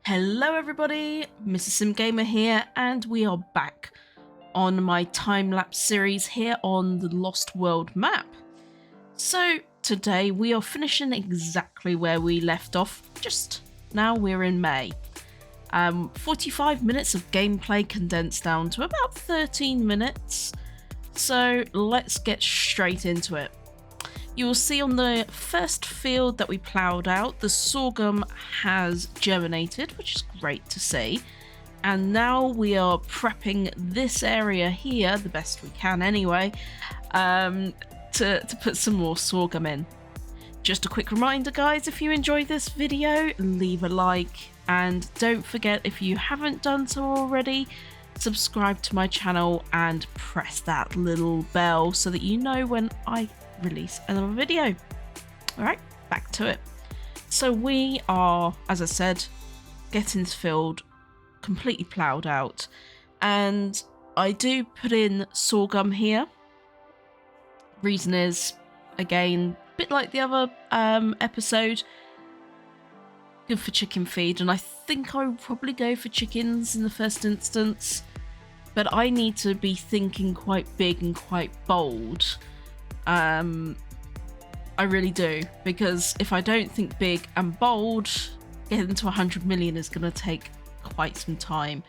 Hello everybody, Mrs. Sim Gamer here, and we are back on my time-lapse series here on the Lost World map. So today we are finishing exactly where we left off, just now. We're in May. 45 minutes of gameplay condensed down to about 13 minutes, so let's get straight into it. You will see on the first field that we ploughed out, the sorghum has germinated, which is great to see. And now we are prepping this area here, the best we can anyway, to put some more sorghum in. Just a quick reminder, guys, if you enjoyed this video, leave a like. And don't forget, if you haven't done so already, subscribe to my channel and press that little bell so that you know when I release another video. Alright, back to it. So we are, as I said, getting this field completely ploughed out, and I do put in sorghum here. Reason is, again, a bit like the other episode, good for chicken feed, and I think I would probably go for chickens in the first instance, but I need to be thinking quite big and quite bold. I really do, because if I don't think big and bold, getting to 100 million is going to take quite some time.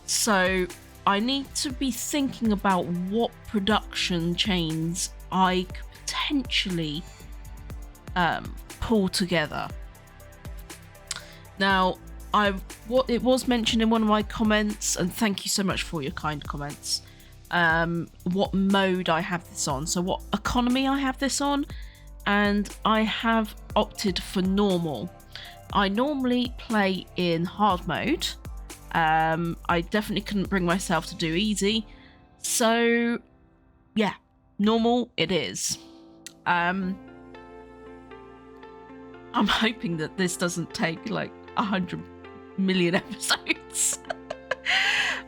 So I need to be thinking about what production chains I could potentially pull together. Now, it was mentioned in one of my comments, and thank you so much for your kind comments, what mode I have this on, so what economy I have this on, and I have opted for normal. I normally play in hard mode. I definitely couldn't bring myself to do easy, so yeah, normal it is. I'm hoping that this doesn't take like 100 million episodes.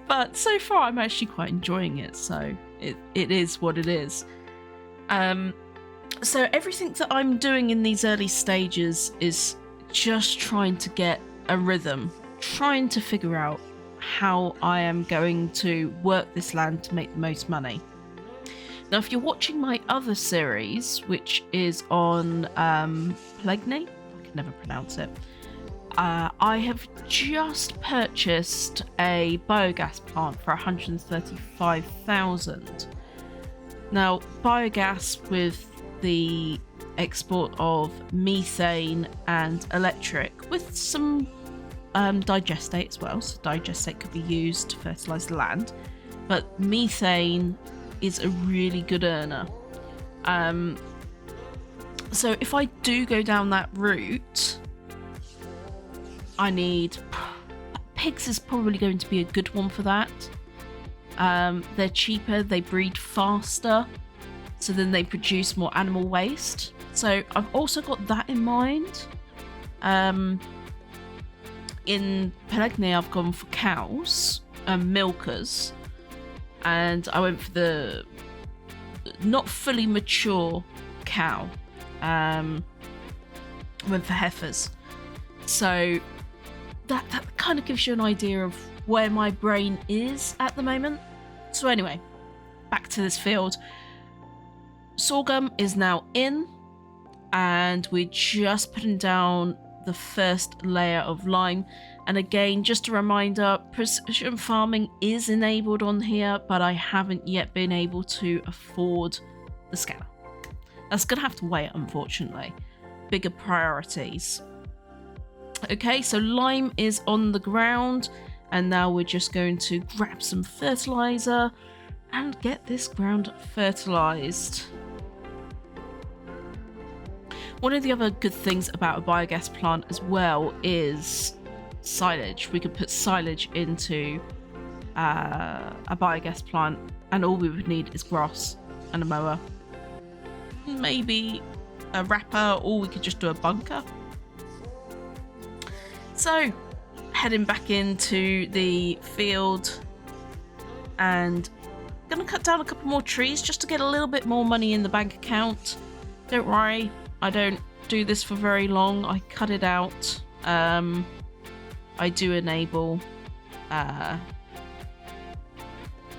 But so far I'm actually quite enjoying it, so it is what it is. So everything that I'm doing in these early stages is just trying to get a rhythm, trying to figure out how I am going to work this land to make the most money. Now, if you're watching my other series, which is on Plegny, I can never pronounce it, I have just purchased a biogas plant for 135,000. Now, biogas with the export of methane and electric with some digestate as well. So digestate could be used to fertilise the land, but methane is a really good earner. So if I do go down that route, I need pigs is probably going to be a good one for that. They're cheaper, they breed faster, so then they produce more animal waste. So I've also got that in mind. In Pelegni, I've gone for cows and milkers, and I went for the not fully mature cow. I went for heifers. So that kind of gives you an idea of where my brain is at the moment. So anyway, back to this field. Sorghum is now in, and we're just putting down the first layer of lime. And again, just a reminder, precision farming is enabled on here, but I haven't yet been able to afford the scanner. That's gonna have to wait, unfortunately. Bigger priorities. Okay, so lime is on the ground, and now we're just going to grab some fertilizer and get this ground fertilized. One of the other good things about a biogas plant as well is silage. We could put silage into a biogas plant, and all we would need is grass and a mower, maybe a wrapper, or we could just do a bunker. So heading back into the field, and gonna cut down a couple more trees just to get a little bit more money in the bank account. Don't worry, I don't do this for very long. I cut it out I do enable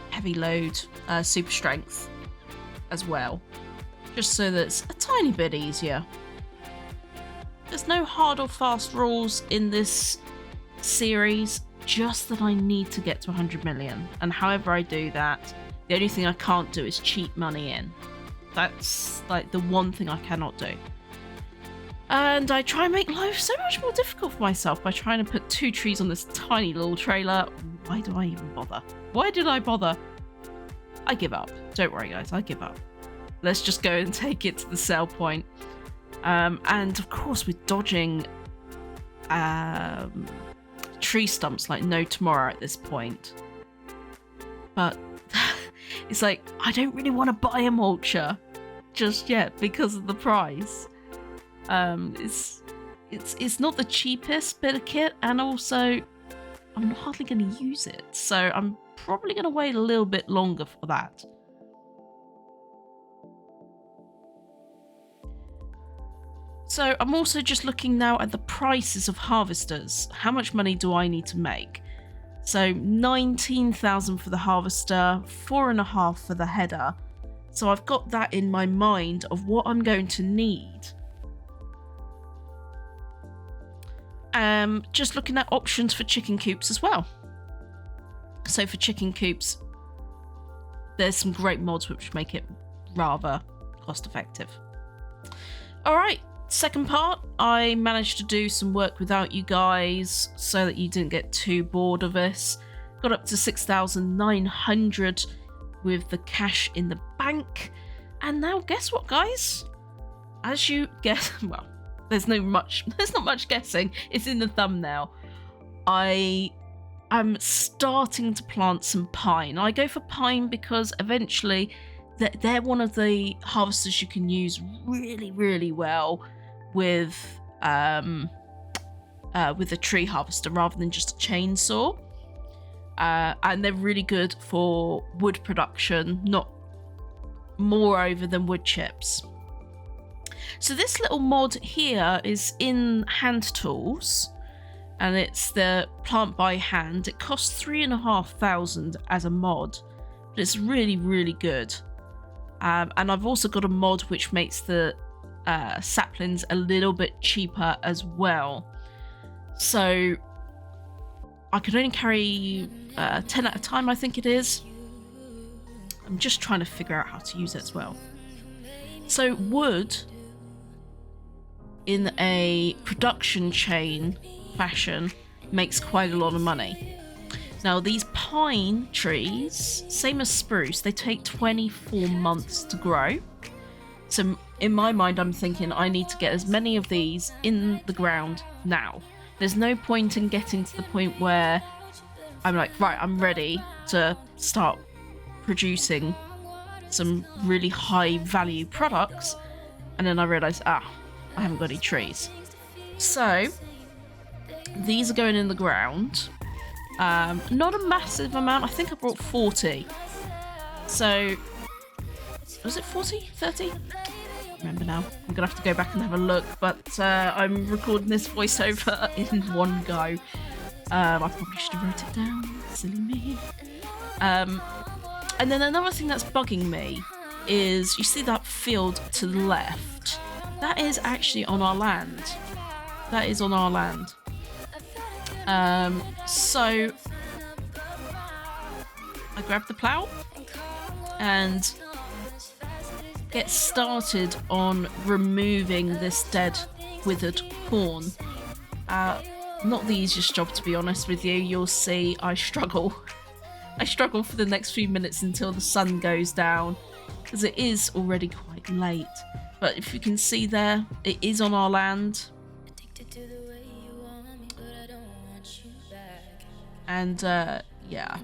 heavy load super strength as well, just so that it's a tiny bit easier. There's no hard or fast rules in this series, just that I need to get to 100 million, and however I do that, the only thing I can't do is cheat money in. That's like the one thing I cannot do. And I try and make life so much more difficult for myself by trying to put 2 trees on this tiny little trailer. Why do I even bother? Why did I bother? I give up. Don't worry guys, I give up. Let's just go and take it to the sell point. And of course we're dodging tree stumps like no tomorrow at this point. But it's like, I don't really want to buy a mulcher just yet because of the price. It's not the cheapest bit of kit, and also I'm hardly going to use it, so I'm probably going to wait a little bit longer for that. So I'm also just looking now at the prices of harvesters. How much money do I need to make? So 19,000 for the harvester, 4.5 for the header. So I've got that in my mind of what I'm going to need. Just looking at options for chicken coops as well. So for chicken coops, there's some great mods which make it rather cost effective. Alright, second part, I managed to do some work without you guys so that you didn't get too bored of this. Got up to 6,900 with the cash in the bank. And now guess what guys? As you guess, well, there's not much guessing. It's in the thumbnail. I am starting to plant some pine. I go for pine because eventually they're one of the harvesters you can use really, really well with a tree harvester rather than just a chainsaw. And they're really good for wood production, not moreover than wood chips. So this little mod here is in hand tools, and it's the plant by hand. It costs 3,500 as a mod, but it's really, really good. And I've also got a mod which makes the saplings a little bit cheaper as well. So I could only carry 10 at a time, I think it is. I'm just trying to figure out how to use it as well. So wood in a production chain fashion makes quite a lot of money. Now these pine trees, same as spruce, they take 24 months to grow. So in my mind I'm thinking I need to get as many of these in the ground now. There's no point in getting to the point where I'm like, right, I'm ready to start producing some really high value products, and then I realise, I haven't got any trees. So these are going in the ground. Not a massive amount. I think I brought 40. So was it 40? 30? Remember now. I'm gonna have to go back and have a look, but I'm recording this voiceover in one go. I probably should have wrote it down. Silly me. And then another thing that's bugging me is, you see that field to the left? That is actually on our land. That is on our land. So I grab the plough and get started on removing this dead withered corn. Not the easiest job, to be honest with you. You'll see I struggle. I struggle for the next few minutes until the sun goes down, because it is already quite late. But if you can see there, it is on our land. And yeah,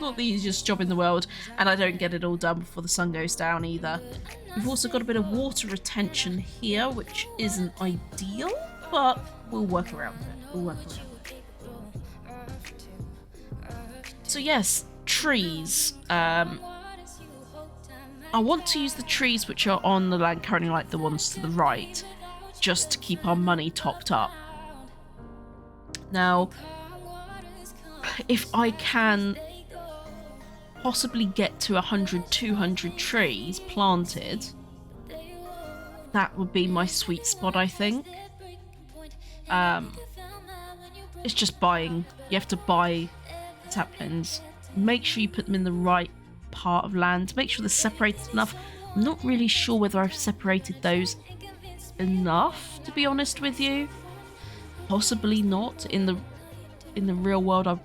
not the easiest job in the world, and I don't get it all done before the sun goes down either. We've also got a bit of water retention here, which isn't ideal, but we'll work around it. We'll work around it. So yes, trees. I want to use the trees which are on the land currently, like the ones to the right, just to keep our money topped up. Now, if I can possibly get to 100, 200 trees planted, that would be my sweet spot, I think. It's just buying. You have to buy saplings. Make sure you put them in the right part of land. Make sure they're separated enough. I'm not really sure whether I've separated those enough, to be honest with you. Possibly not. In the real world, I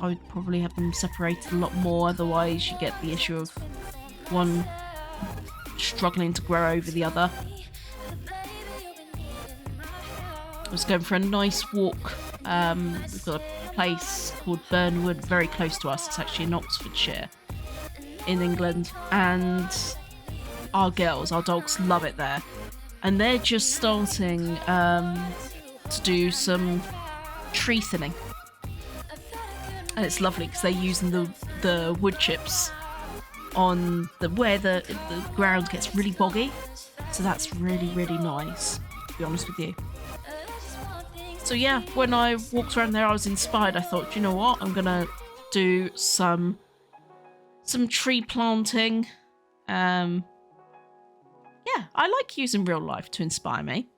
would probably have them separated a lot more. Otherwise, you get the issue of one struggling to grow over the other. I was going for a nice walk. We've got a place called Burnwood very close to us. It's actually in Oxfordshire in England, and our dogs love it there, and they're just starting to do some tree thinning, and it's lovely because they're using the wood chips on where the ground gets really boggy, so that's really, really nice, to be honest with you. So yeah, when I walked around there, I was inspired. I thought, you know what, I'm gonna do some tree planting. Yeah, I like using real life to inspire me.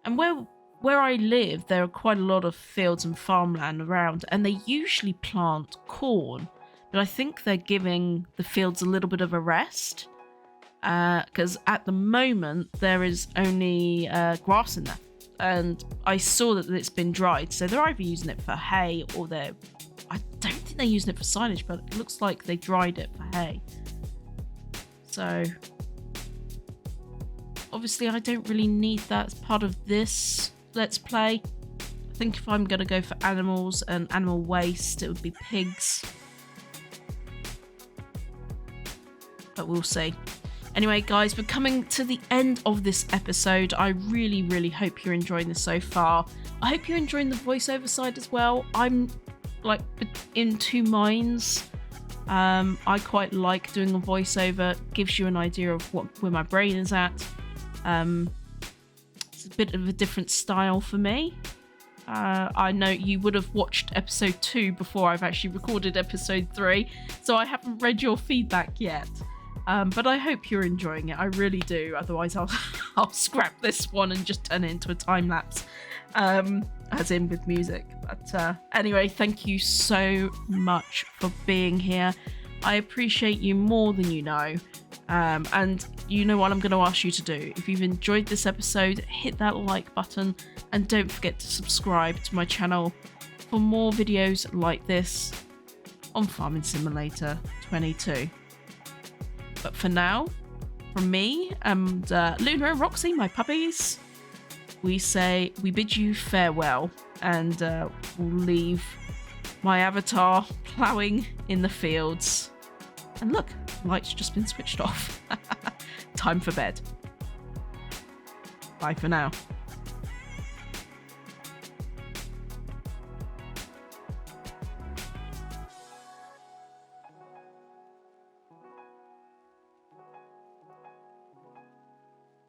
And where I live, there are quite a lot of fields and farmland around, and they usually plant corn, but I think they're giving the fields a little bit of a rest, because at the moment there is only grass in there. And I saw that it's been dried, so they're either using it for hay or I don't think they're using it for silage, but it looks like they dried it for hay. So obviously I don't really need that as part of this Let's Play. I think if I'm going to go for animals and animal waste, it would be pigs. But we'll see. Anyway, guys, we're coming to the end of this episode. I really, really hope you're enjoying this so far. I hope you're enjoying the voiceover side as well. I'm like in two minds. I quite like doing a voiceover. It gives you an idea of where my brain is at. It's a bit of a different style for me. I know you would have watched episode 2 before I've actually recorded episode 3, so I haven't read your feedback yet. But I hope you're enjoying it. I really do. Otherwise, I'll scrap this one and just turn it into a time lapse, as in with music. But anyway, thank you so much for being here. I appreciate you more than you know. And you know what I'm going to ask you to do. If you've enjoyed this episode, hit that like button, and don't forget to subscribe to my channel for more videos like this on Farming Simulator 22. But for now, from me and Luna and Roxy, my puppies, we bid you farewell, and we'll leave my avatar ploughing in the fields. And look, light's just been switched off. Time for bed. Bye for now.